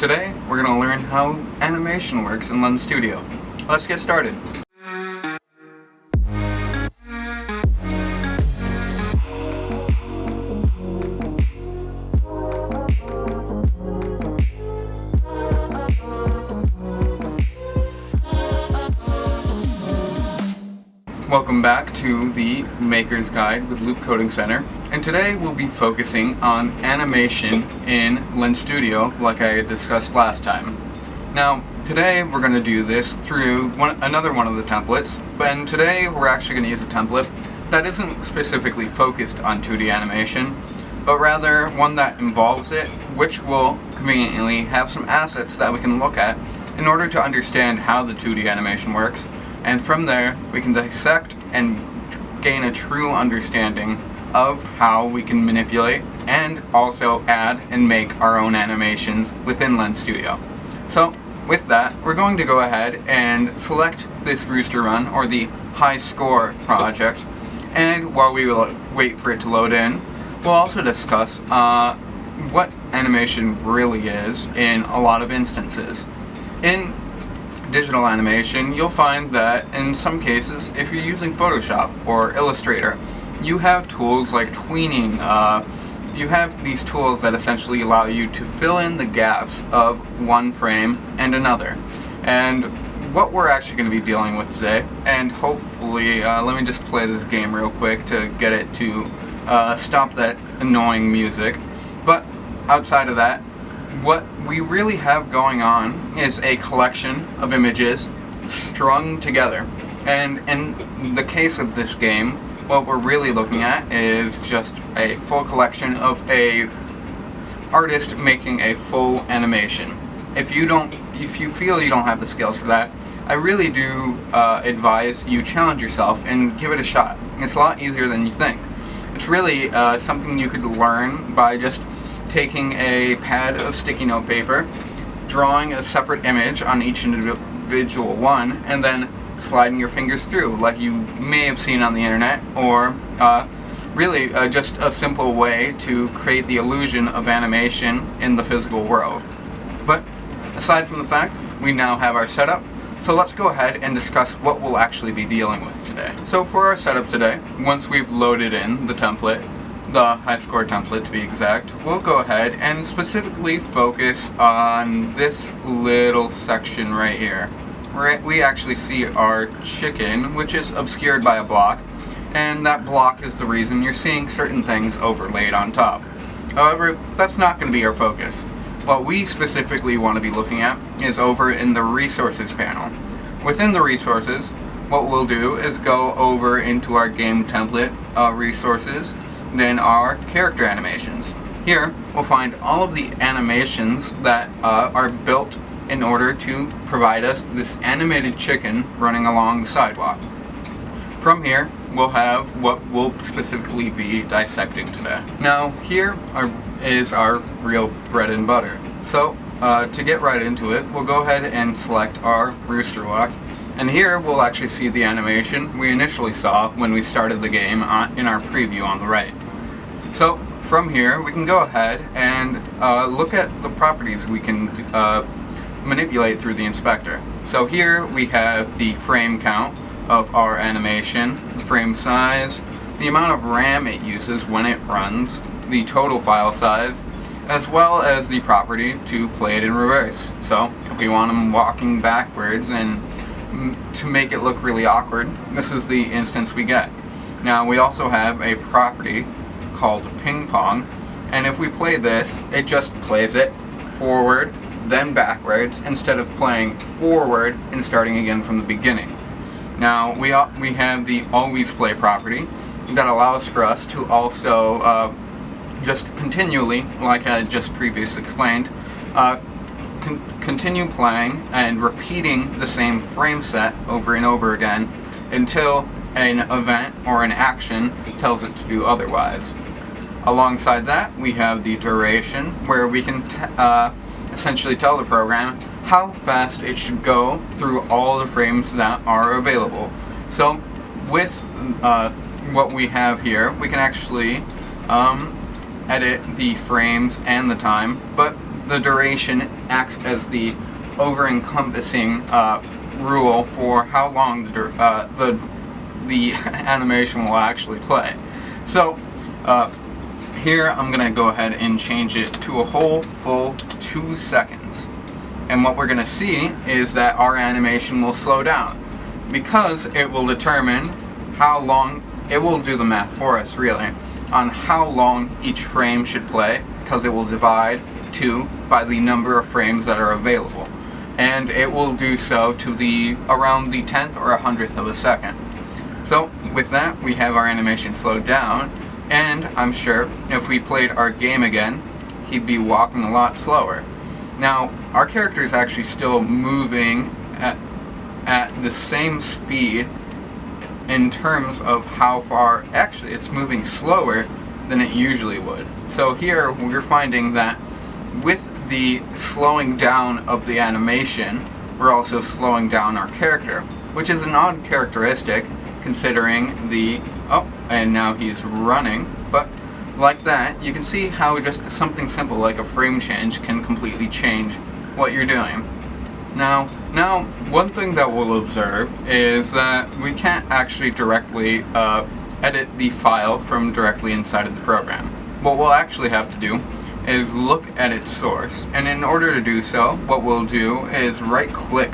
Today, we're going to learn how animation works in Lens Studio. Let's get started. Welcome back to the Maker's Guide with Loop Coding Center, and today we'll be focusing on animation in Lens Studio like I discussed last time. Now, today we're going to do this through another one of the templates, and today we're actually going to use a template that isn't specifically focused on 2D animation, but rather one that involves it, which will conveniently have some assets that we can look at in order to understand how the 2D animation works. And from there, we can dissect and gain a true understanding of how we can manipulate and also add and make our own animations within Lens Studio. So, with that, we're going to go ahead and select this rooster run, or the high score project, and while we will wait for it to load in, we'll also discuss what animation really is in a lot of instances. In digital animation, you'll find that in some cases, if you're using Photoshop or Illustrator, you have tools like tweening. You have these tools that essentially allow you to fill in the gaps of one frame and another. And what we're actually going to be dealing with today, and hopefully, let me just play this game real quick to get it to stop that annoying music. But outside of that, what we really have going on is a collection of images strung together. And in the case of this game, what we're really looking at is just a full collection of a artist making a full animation. If you feel you don't have the skills for that, I really do advise you challenge yourself and give it a shot. It's a lot easier than you think. It's really something you could learn by just taking a pad of sticky note paper, drawing a separate image on each individual one, and then sliding your fingers through like you may have seen on the internet, or really just a simple way to create the illusion of animation in the physical world. But aside from the fact, we now have our setup, so let's go ahead and discuss what we'll actually be dealing with today. So for our setup today, once we've loaded in the template, the high score template to be exact, we'll go ahead and specifically focus on this little section right here. We actually see our chicken, which is obscured by a block, and that block is the reason you're seeing certain things overlaid on top. However, that's not going to be our focus. What we specifically want to be looking at is over in the resources panel. Within the resources, what we'll do is go over into our game template resources, then our character animations. Here, we'll find all of the animations that are built in order to provide us this animated chicken running along the sidewalk. From here, we'll have what we'll specifically be dissecting today. Now, here is our real bread and butter. So, to get right into it, we'll go ahead and select our rooster walk. And here we'll actually see the animation we initially saw when we started the game in our preview on the right. So from here we can go ahead and look at the properties we can manipulate through the inspector. So here we have the frame count of our animation, the frame size, the amount of RAM it uses when it runs, the total file size, as well as the property to play it in reverse. So if we want them walking backwards and to make it look really awkward, this is the instance we get. Now we also have a property called ping pong, and if we play this, it just plays it forward, then backwards, instead of playing forward and starting again from the beginning. Now we have the always play property that allows for us to also just continually, like I just previously explained, continue playing and repeating the same frame set over and over again until an event or an action tells it to do otherwise. Alongside that, we have the duration, where we can essentially tell the program how fast it should go through all the frames that are available. So with what we have here, we can actually edit the frames and the time, but the duration acts as the over-encompassing rule for how long the animation will actually play. So here I'm going to go ahead and change it to a whole full 2 seconds. And what we're going to see is that our animation will slow down, because it will determine how long, it will do the math for us really, on how long each frame should play, because it will divide 2 by the number of frames that are available. And it will do so to around the 10th or 100th of a second. So with that, we have our animation slowed down, and I'm sure if we played our game again, he'd be walking a lot slower. Now, our character is actually still moving at the same speed in terms of how far, actually it's moving slower than it usually would. So here we're finding that with the slowing down of the animation, we're also slowing down our character, which is an odd characteristic considering and now he's running, but like that, you can see how just something simple like a frame change can completely change what you're doing. Now, one thing that we'll observe is that we can't actually directly edit the file from directly inside of the program. What we'll actually have to do is look at its source, and in order to do so, what we'll do is right-click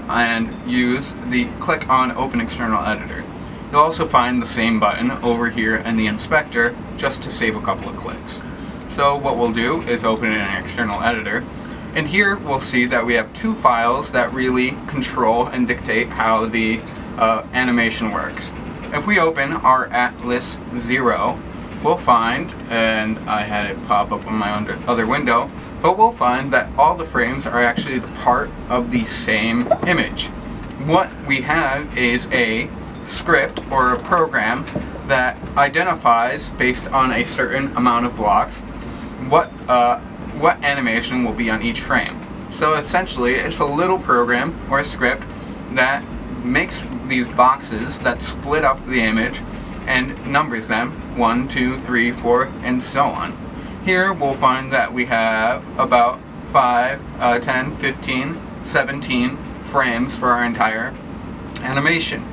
and use the click on Open External Editor. You'll also find the same button over here in the inspector just to save a couple of clicks. So what we'll do is open it in an external editor, and here we'll see that we have 2 files that really control and dictate how the animation works. If we open our Atlas 0, we'll find, and I had it pop up on my other window, but we'll find that all the frames are actually the part of the same image. What we have is a script or a program that identifies, based on a certain amount of blocks, what animation will be on each frame. So essentially it's a little program or a script that makes these boxes that split up the image and numbers them 1, 2, 3, 4, and so on. Here we'll find that we have about 5, 10, 15, 17 frames for our entire animation.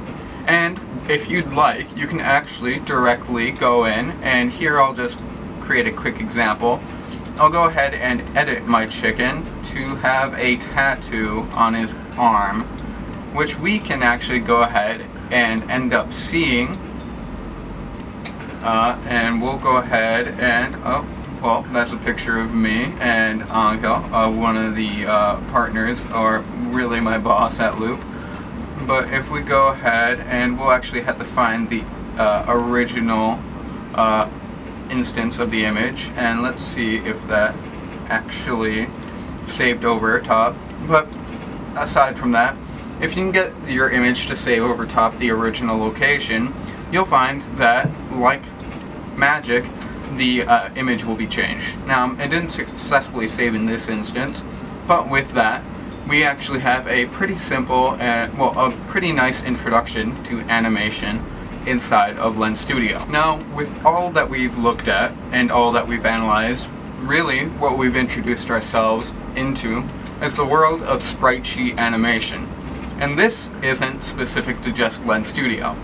And if you'd like, you can actually directly go in, and here I'll just create a quick example. I'll go ahead and edit my chicken to have a tattoo on his arm, which we can actually go ahead and end up seeing. And we'll go ahead and, well, that's a picture of me and Angel, one of the partners, or really my boss at Loop. But if we go ahead, and we'll actually have to find the original instance of the image, and let's see if that actually saved over top. But aside from that, if you can get your image to save over top the original location, you'll find that, like magic, the image will be changed. Now, it didn't successfully save in this instance, but with that, we actually have a pretty simple and, well, a pretty nice introduction to animation inside of Lens Studio. Now, with all that we've looked at and all that we've analyzed, really what we've introduced ourselves into is the world of sprite sheet animation. And this isn't specific to just Lens Studio.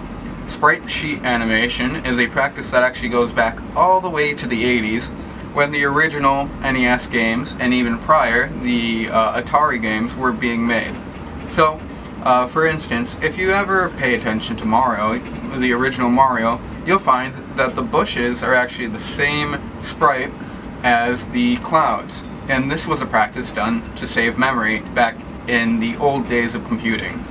Sprite sheet animation is a practice that actually goes back all the way to the 80s, when the original NES games, and even prior, the Atari games were being made. So, for instance, if you ever pay attention to Mario, the original Mario, you'll find that the bushes are actually the same sprite as the clouds. And this was a practice done to save memory back in the old days of computing.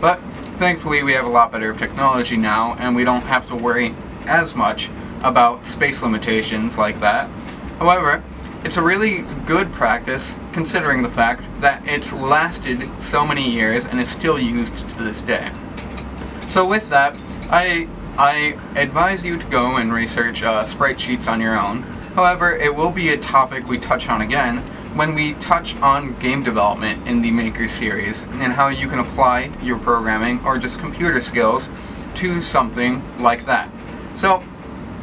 But thankfully we have a lot better technology now, and we don't have to worry as much about space limitations like that. However, it's a really good practice considering the fact that it's lasted so many years and is still used to this day. So with that, I advise you to go and research sprite sheets on your own. However, it will be a topic we touch on again when we touch on game development in the Maker series, and how you can apply your programming or just computer skills to something like that. So,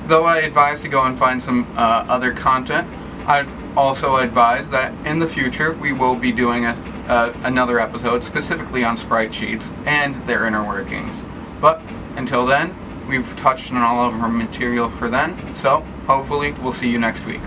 though I advise to go and find some other content, I'd Also advise that in the future we will be doing another episode specifically on Sprite sheets and their inner workings. But until then, we've touched on all of our material for then, so hopefully we'll see you next week.